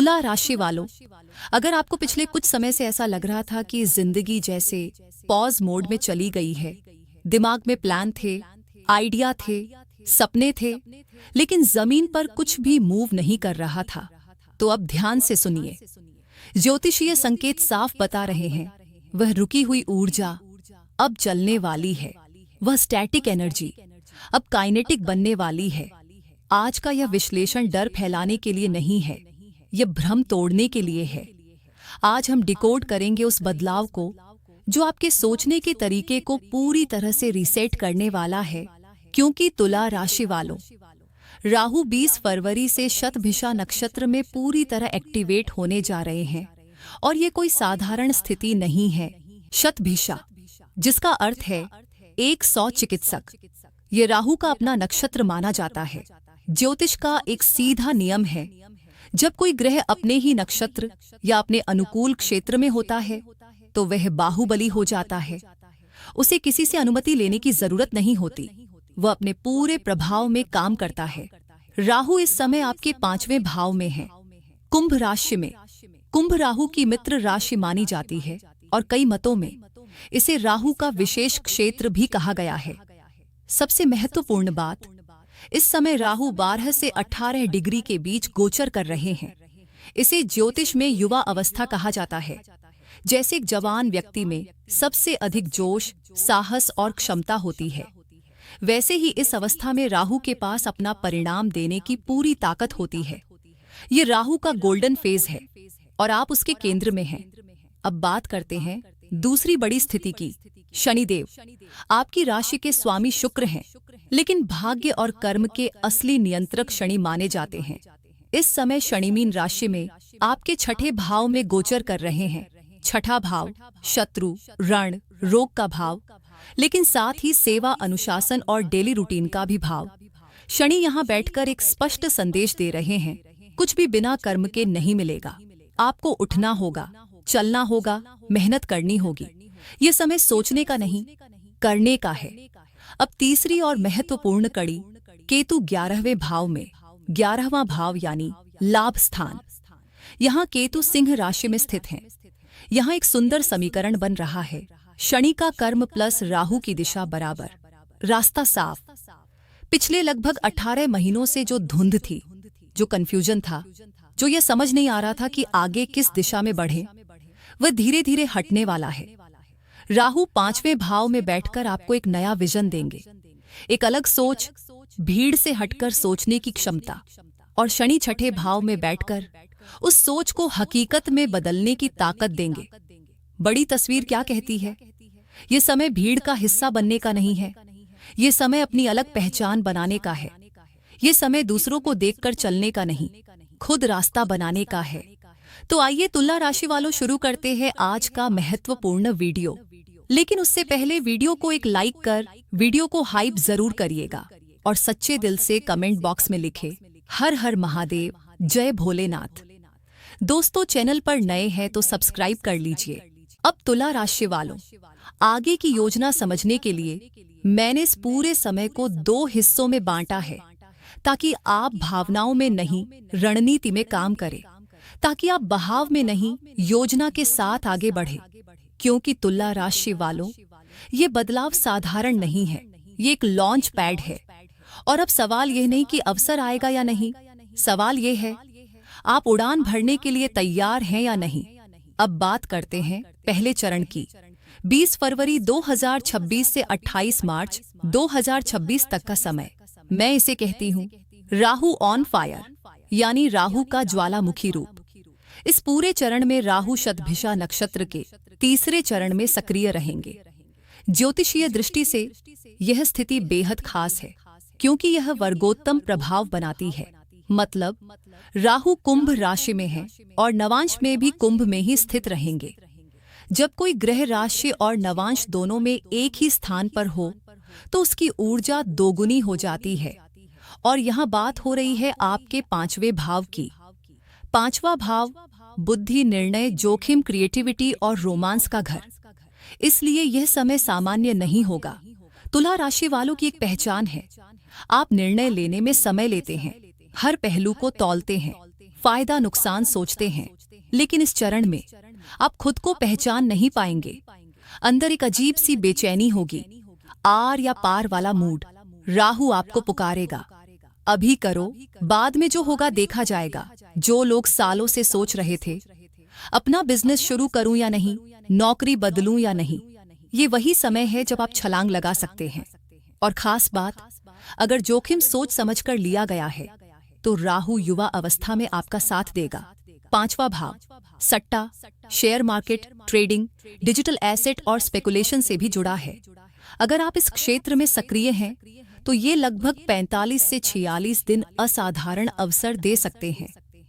तुला राशि वालों, अगर आपको पिछले कुछ समय से ऐसा लग रहा था कि जिंदगी जैसे पॉज मोड में चली गई है, दिमाग में प्लान थे, आइडिया थे, सपने थे, लेकिन जमीन पर कुछ भी मूव नहीं कर रहा था, तो अब ध्यान से सुनिए। ज्योतिषीय संकेत साफ बता रहे हैं, वह रुकी हुई ऊर्जा अब चलने वाली है। वह स्टैटिक एनर्जी अब काइनेटिक बनने वाली है। आज का यह विश्लेषण डर फैलाने के लिए नहीं है, यह भ्रम तोड़ने के लिए है। आज हम डिकोड करेंगे उस बदलाव को जो आपके सोचने के तरीके को पूरी तरह से रीसेट करने वाला है। क्योंकि तुला राशि वालों, राहु 20 फरवरी से शतभिषा नक्षत्र में पूरी तरह एक्टिवेट होने जा रहे हैं और ये कोई साधारण स्थिति नहीं है। शतभिषा, जिसका अर्थ है 100 चिकित्सक, ये राहु का अपना नक्षत्र माना जाता है। ज्योतिष का एक सीधा नियम है, जब कोई ग्रह अपने ही नक्षत्र या अपने अनुकूल क्षेत्र में होता है तो वह बाहुबली हो जाता है। उसे किसी से अनुमति लेने की जरूरत नहीं होती, वह अपने पूरे प्रभाव में काम करता है। राहु इस समय आपके 5वें भाव में है, कुंभ राशि में। कुंभ राहु की मित्र राशि मानी जाती है और कई मतों में इसे राहु का विशेष क्षेत्र भी कहा गया है। सबसे महत्वपूर्ण बात, इस समय राहु 12 से 18 डिग्री के बीच गोचर कर रहे हैं। इसे ज्योतिष में युवा अवस्था कहा जाता है। जैसे एक जवान व्यक्ति में सबसे अधिक जोश, साहस और क्षमता होती है, वैसे ही इस अवस्था में राहु के पास अपना परिणाम देने की पूरी ताकत होती है। ये राहु का गोल्डन फेज है और आप उसके केंद्र में हैं। अब बात करते हैं दूसरी बड़ी स्थिति की। शनिदेव आपकी राशि के स्वामी शुक्र हैं, लेकिन भाग्य और कर्म के असली नियंत्रक शनि माने जाते हैं। इस समय शनि मीन राशि में आपके 6ठे भाव में गोचर कर रहे हैं। 6ठा भाव शत्रु, रण, रोग का भाव, लेकिन साथ ही सेवा, अनुशासन और डेली रूटीन का भी भाव। शनि यहाँ बैठकर एक स्पष्ट संदेश दे रहे हैं, कुछ भी बिना कर्म के नहीं मिलेगा। आपको उठना होगा, चलना होगा, मेहनत करनी होगी। ये समय सोचने का नहीं, करने का है। अब तीसरी और महत्वपूर्ण कड़ी, केतु 11वें भाव में। 11वां भाव यानी लाभ स्थान। यहाँ केतु सिंह राशि में स्थित हैं। यहाँ एक सुंदर समीकरण बन रहा है, शनि का कर्म प्लस राहु की दिशा बराबर। रास्ता साफ। पिछले लगभग 18 महीनों से जो धुंध थी, जो कंफ्यूजन था, जो यह समझ नहीं आ रहा था कि आगे किस दिशा में बढ़े, वह धीरे धीरे हटने वाला है। राहु 5वें भाव में बैठकर आपको एक नया विजन देंगे, एक अलग सोच, भीड़ से हटकर सोचने की क्षमता। और शनि 6ठे भाव में बैठकर उस सोच को हकीकत में बदलने की ताकत देंगे। बड़ी तस्वीर क्या कहती है? ये समय भीड़ का हिस्सा बनने का नहीं है, ये समय अपनी अलग पहचान बनाने का है। ये समय दूसरों को देखकर चलने का नहीं, खुद रास्ता बनाने का है। तो आइए तुला राशि वालों, शुरू करते हैं आज का महत्वपूर्ण वीडियो। लेकिन उससे पहले वीडियो को एक लाइक कर वीडियो को हाइप जरूर करिएगा और सच्चे दिल से कमेंट बॉक्स में लिखे हर हर महादेव, जय भोलेनाथ। दोस्तों, चैनल पर नए हैं तो सब्सक्राइब कर लीजिए। अब तुला राशि वालों, आगे की योजना समझने के लिए मैंने इस पूरे समय को 2 हिस्सों में बांटा है, ताकि आप भावनाओं में नहीं, रणनीति में काम करें, ताकि आप बहाव में नहीं, योजना के साथ आगे बढ़े। क्योंकि तुला राशि वालों, ये बदलाव साधारण नहीं है, ये एक लॉन्च पैड है। और अब सवाल यह नहीं कि अवसर आएगा या नहीं, सवाल यह है आप उड़ान भरने के लिए तैयार हैं या नहीं। अब बात करते हैं पहले चरण की। 20 फरवरी 2026 से 28 मार्च 2026 तक का समय, मैं इसे कहती हूँ राहु ऑन फायर, यानी राहु का ज्वालामुखी रूप। इस पूरे चरण में राहु शतभिषा नक्षत्र के 3रे चरण में सक्रिय रहेंगे। ज्योतिषीय दृष्टि से यह स्थिति बेहद खास है, क्योंकि यह वर्गोत्तम प्रभाव बनाती है। मतलब राहु कुंभ राशि में है और नवांश में भी कुंभ में ही स्थित रहेंगे। जब कोई ग्रह राशि और नवांश दोनों में एक ही स्थान पर हो तो उसकी ऊर्जा दोगुनी हो जाती है। और यहाँ बात हो रही है आपके 5वें भाव की। 5वां भाव बुद्धि, निर्णय, जोखिम, क्रिएटिविटी और रोमांस का घर। इसलिए यह समय सामान्य नहीं होगा। तुला राशि वालों की एक पहचान है, आप निर्णय लेने में समय लेते हैं, हर पहलू को तौलते हैं, फायदा नुकसान सोचते हैं, लेकिन इस चरण में आप खुद को पहचान नहीं पाएंगे। अंदर एक अजीब सी बेचैनी होगी, आर या पार वाला मूड। राहु आपको पुकारेगा, अभी करो, बाद में जो होगा देखा जाएगा। जो लोग सालों से सोच रहे थे अपना बिजनेस शुरू करूं या नहीं, नौकरी बदलूं या नहीं, ये वही समय है जब आप छलांग लगा सकते हैं। और खास बात, अगर जोखिम सोच समझकर लिया गया है तो राहु युवा अवस्था में आपका साथ देगा। 5वां भाव सट्टा, share market, trading, digital asset और स्पेकुलेशन से भी जुड़ा है। अगर आप इस क्षेत्र में सक्रिय हैं तो ये लगभग 45 से 46 दिन असाधारण अवसर दे सकते हैं।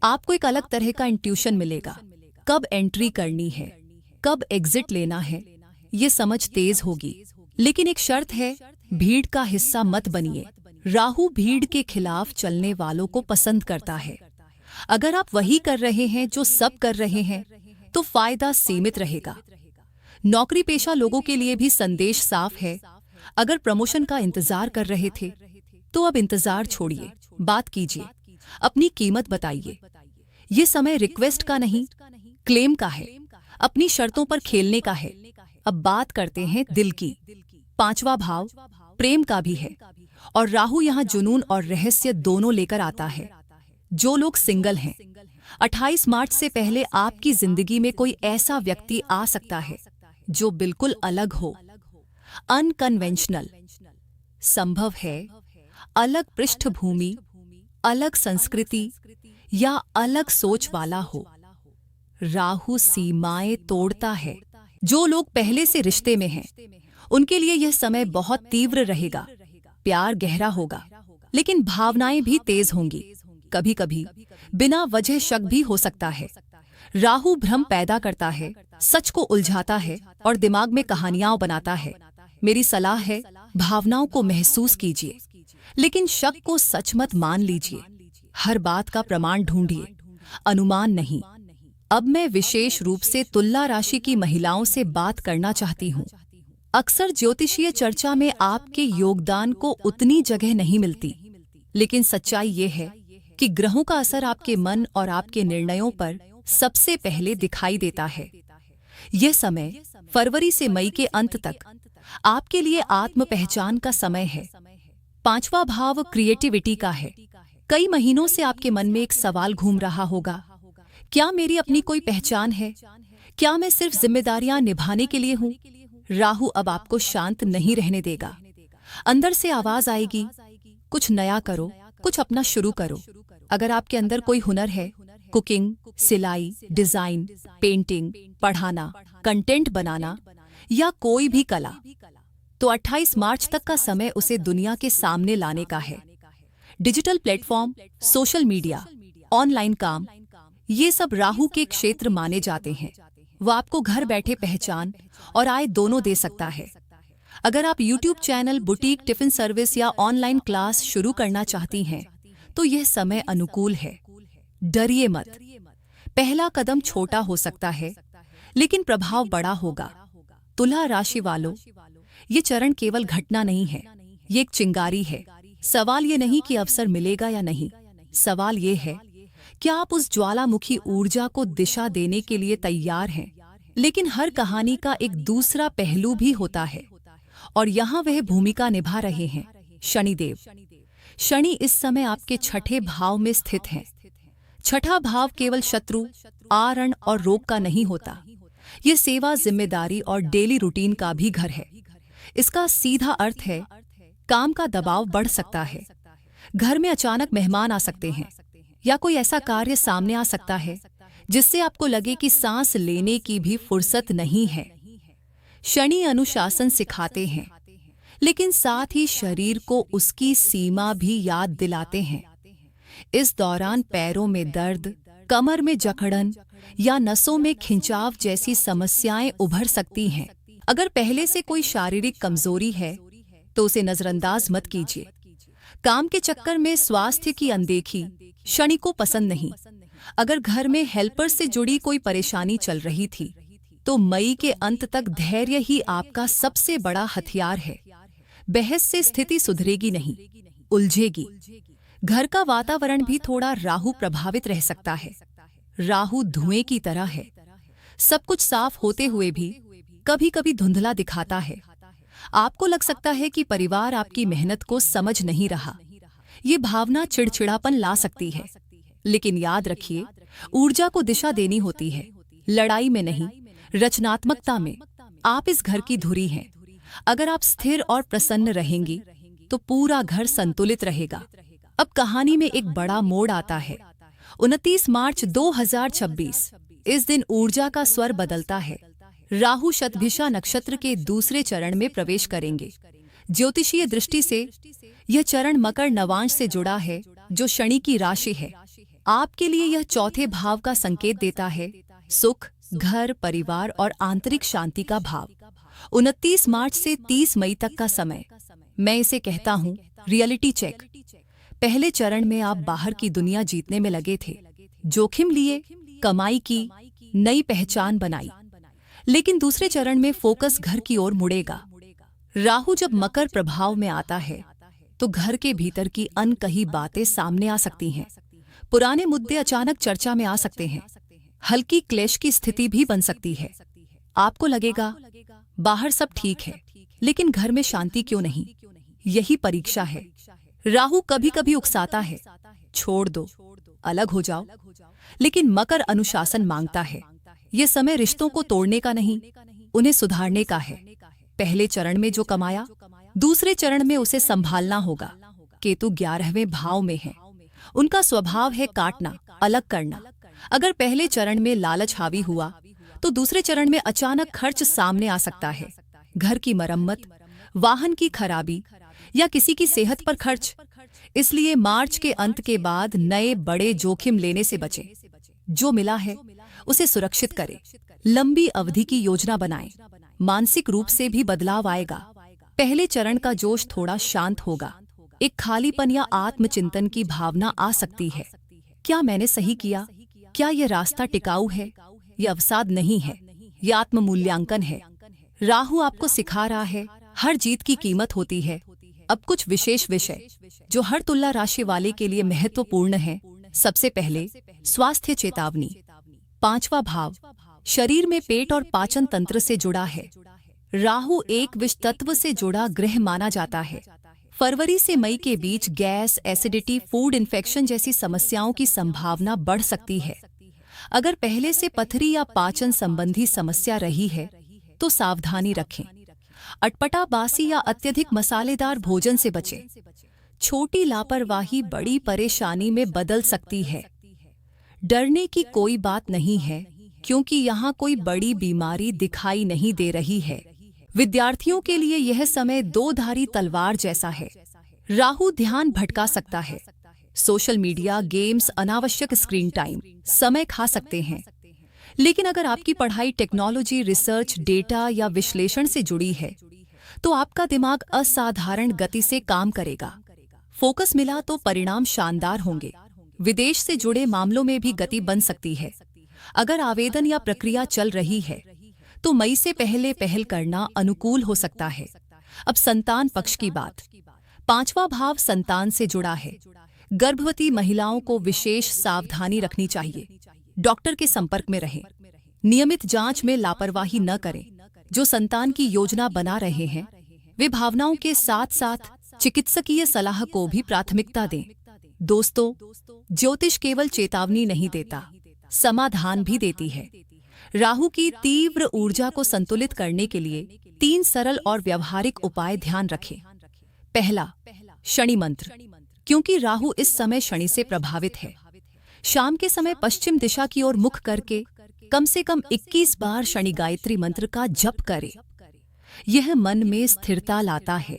आपको एक अलग तरह का इंट्यूशन मिलेगा, कब एंट्री करनी है, कब एग्जिट लेना है, ये समझ तेज होगी। लेकिन एक शर्त है, भीड़ का हिस्सा मत बनिए। राहु भीड़ के खिलाफ चलने वालों को पसंद करता है। अगर आप वही कर रहे हैं जो सब कर रहे हैं तो फायदा सीमित रहेगा। नौकरी पेशा लोगों के लिए भी संदेश साफ है। अगर प्रमोशन का इंतजार कर रहे थे तो अब इंतजार छोड़िए, बात कीजिए, अपनी कीमत बताइए। ये समय रिक्वेस्ट का नहीं, क्लेम का है, अपनी शर्तों पर खेलने का है। अब बात करते हैं दिल की। 5वां भाव प्रेम का भी है और राहु यहाँ जुनून और रहस्य दोनों लेकर आता है। जो लोग सिंगल हैं, 28 मार्च से पहले आपकी जिंदगी में कोई ऐसा व्यक्ति आ सकता है जो बिल्कुल अलग हो, अनकन्वेंशनल। संभव है अलग पृष्ठभूमि, अलग संस्कृति या अलग सोच वाला हो। राहु सीमाएं तोड़ता है। जो लोग पहले से रिश्ते में हैं उनके लिए यह समय बहुत तीव्र रहेगा। प्यार गहरा होगा लेकिन भावनाएं भी तेज होंगी। कभी कभी बिना वजह शक भी हो सकता है। राहु भ्रम पैदा करता है, सच को उलझाता है और दिमाग में कहानियां बनाता है। मेरी सलाह है, भावनाओं को महसूस कीजिए लेकिन शक को सच मत मान लीजिए। हर बात का प्रमाण ढूंढिए, अनुमान नहीं। अब मैं विशेष रूप से तुला राशि की महिलाओं से बात करना चाहती हूँ। अक्सर ज्योतिषीय चर्चा में आपके योगदान को उतनी जगह नहीं मिलती, लेकिन सच्चाई ये है कि ग्रहों का असर आपके मन और आपके निर्णयों पर सबसे पहले दिखाई देता है। यह समय फरवरी से मई के अंत तक आपके लिए आत्म पहचान का समय है। 5वां भाव क्रिएटिविटी का है। कई महीनों से आपके मन में एक सवाल घूम रहा होगा, क्या मेरी अपनी कोई पहचान है? क्या मैं सिर्फ जिम्मेदारियां निभाने के लिए हूँ? राहु अब आपको शांत नहीं रहने देगा। अंदर से आवाज आएगी, कुछ नया करो, कुछ अपना शुरू करो। अगर आपके अंदर कोई हुनर है, कुकिंग, सिलाई, डिजाइन, पेंटिंग, पढ़ाना, कंटेंट बनाना या कोई भी कला, तो 28 मार्च तक का समय उसे दुनिया के सामने लाने का है। Digital platform, social media, online काम, ये सब राहु के क्षेत्र माने जाते हैं। वो आपको घर बैठे पहचान और आय दोनों दे सकता है। अगर आप YouTube channel, boutique, tiffin service या ऑनलाइन क्लास शुरू करना चाहती हैं, तो यह समय अनुकूल है। डरिए मत। पहला कदम छोटा हो सकता है, लेकिन प्रभाव बड़ा होगा। तुला राशि वालों, ये चरण केवल घटना नहीं है, ये एक चिंगारी है। सवाल ये नहीं कि अवसर मिलेगा या नहीं, सवाल ये है क्या आप उस ज्वालामुखी ऊर्जा को दिशा देने के लिए तैयार हैं। लेकिन हर कहानी का एक दूसरा पहलू भी होता है और यहाँ वह भूमिका निभा रहे हैं शनिदेव। शनि इस समय आपके 6ठे भाव में स्थित हैं। 6ठा भाव केवल शत्रु, आरण और रोग का नहीं होता, ये सेवा, जिम्मेदारी और डेली रूटीन का भी घर है। इसका सीधा अर्थ है काम का दबाव बढ़ सकता है, घर में अचानक मेहमान आ सकते हैं या कोई ऐसा कार्य सामने आ सकता है जिससे आपको लगे कि सांस लेने की भी फुर्सत नहीं है। शनि अनुशासन सिखाते हैं, लेकिन साथ ही शरीर को उसकी सीमा भी याद दिलाते हैं। इस दौरान पैरों में दर्द, कमर में जकड़न या नसों में खिंचाव जैसी समस्याएं उभर सकती हैं। अगर पहले से कोई शारीरिक कमजोरी है तो उसे नजरअंदाज मत कीजिए। काम के चक्कर में स्वास्थ्य की अनदेखी शनि को पसंद नहीं। अगर घर में हेल्पर से जुड़ी कोई परेशानी चल रही थी तो मई के अंत तक धैर्य ही आपका सबसे बड़ा हथियार है। बहस से स्थिति सुधरेगी नहीं, उलझेगी। घर का वातावरण भी थोड़ा राहु प्रभावित रह सकता है। राहु धुएं की तरह है, सब कुछ साफ होते हुए भी कभी कभी धुंधला दिखाता है। आपको लग सकता है कि परिवार आपकी मेहनत को समझ नहीं रहा। ये भावना चिड़चिड़ापन ला सकती है, लेकिन याद रखिए, ऊर्जा को दिशा देनी होती है, लड़ाई में नहीं, रचनात्मकता में। आप इस घर की धुरी हैं। अगर आप स्थिर और प्रसन्न रहेंगी तो पूरा घर संतुलित रहेगा। अब कहानी में एक बड़ा मोड़ आता है। 29 मार्च 2026, इस दिन ऊर्जा का स्वर बदलता है। राहु शतभिषा नक्षत्र के दूसरे चरण में प्रवेश करेंगे। ज्योतिषीय दृष्टि से यह चरण मकर नवांश से जुड़ा है, जो शनि की राशि है। आपके लिए यह चौथे भाव का संकेत देता है, सुख, घर, परिवार और आंतरिक शांति का भाव। 29 मार्च से 30 मई तक का समय, मैं इसे कहता हूँ रियलिटी चेक। पहले चरण में आप बाहर की दुनिया जीतने में लगे थे, जोखिम लिए, कमाई की, नई पहचान बनाई। लेकिन दूसरे चरण में फोकस घर की ओर मुड़ेगा। राहु जब मकर प्रभाव में आता है तो घर के भीतर की अनकही बातें सामने आ सकती हैं। पुराने मुद्दे अचानक चर्चा में आ सकते हैं। हल्की क्लेश की स्थिति भी बन सकती है। आपको लगेगा बाहर सब ठीक है, लेकिन घर में शांति क्यों नहीं? यही परीक्षा है। राहु कभी कभी उकसाता है, छोड़ दो, अलग हो जाओ। लेकिन मकर अनुशासन मांगता है। यह समय रिश्तों को तोड़ने का नहीं, उन्हें सुधारने का है। पहले चरण में जो कमाया, दूसरे चरण में उसे संभालना होगा। केतु 11वें भाव में है। उनका स्वभाव है काटना, अलग करना। अगर पहले चरण में लालच हावी हुआ तो दूसरे चरण में अचानक खर्च सामने आ सकता है। घर की मरम्मत, वाहन की खराबी या किसी की सेहत पर खर्च। इसलिए मार्च के अंत के बाद नए बड़े जोखिम लेने से बचें। जो मिला है उसे सुरक्षित करें। लंबी अवधि की योजना बनाएं। मानसिक रूप से भी बदलाव आएगा। पहले चरण का जोश थोड़ा शांत होगा। एक खालीपन या आत्मचिंतन की भावना आ सकती है। क्या मैंने सही किया? क्या यह रास्ता टिकाऊ है? यह अवसाद नहीं है, यह आत्म-मूल्यांकन है। राहु आपको सिखा रहा है, हर जीत की कीमत होती है। अब कुछ विशेष विषय जो हर तुला राशि वाले के लिए महत्वपूर्ण है। सबसे पहले स्वास्थ्य चेतावनी। 5वां भाव शरीर में पेट और पाचन तंत्र से जुड़ा है। राहु एक विष तत्व से जुड़ा ग्रह माना जाता है। फरवरी से मई के बीच गैस, एसिडिटी, फूड इन्फेक्शन जैसी समस्याओं की संभावना बढ़ सकती है। अगर पहले से पथरी या पाचन संबंधी समस्या रही है तो सावधानी रखें। अटपटा, बासी या अत्यधिक मसालेदार भोजन से बचें। छोटी लापरवाही बड़ी परेशानी में बदल सकती है। डरने की कोई बात नहीं है, क्योंकि यहाँ कोई बड़ी बीमारी दिखाई नहीं दे रही है। विद्यार्थियों के लिए यह समय दो धारी तलवार जैसा है। राहु ध्यान भटका सकता है। सोशल मीडिया, गेम्स, अनावश्यक स्क्रीन टाइम समय खा सकते हैं। लेकिन अगर आपकी पढ़ाई टेक्नोलॉजी, रिसर्च, डेटा या विश्लेषण से जुड़ी है तो आपका दिमाग असाधारण गति से काम करेगा। फोकस मिला तो परिणाम शानदार होंगे। विदेश से जुड़े मामलों में भी गति बन सकती है। अगर आवेदन या प्रक्रिया चल रही है तो मई से पहले पहल करना अनुकूल हो सकता है। अब संतान पक्ष की बात। 5वां भाव संतान से जुड़ा है। गर्भवती महिलाओं को विशेष सावधानी रखनी चाहिए। डॉक्टर के संपर्क में रहें। नियमित जांच में लापरवाही न करें। जो संतान की योजना बना रहे हैं वे भावनाओं के साथ साथ चिकित्सकीय सलाह को भी प्राथमिकता दें। दोस्तों, ज्योतिष केवल चेतावनी नहीं देता, समाधान भी देती है। राहु की तीव्र ऊर्जा को संतुलित करने के लिए 3 सरल और व्यवहारिक उपाय ध्यान रखें। पहला, शनि मंत्र। क्योंकि राहु इस समय शनि से प्रभावित है, शाम के समय पश्चिम दिशा की ओर मुख करके कम से कम 21 बार शनि गायत्री मंत्र का जप करें। यह मन में स्थिरता लाता है,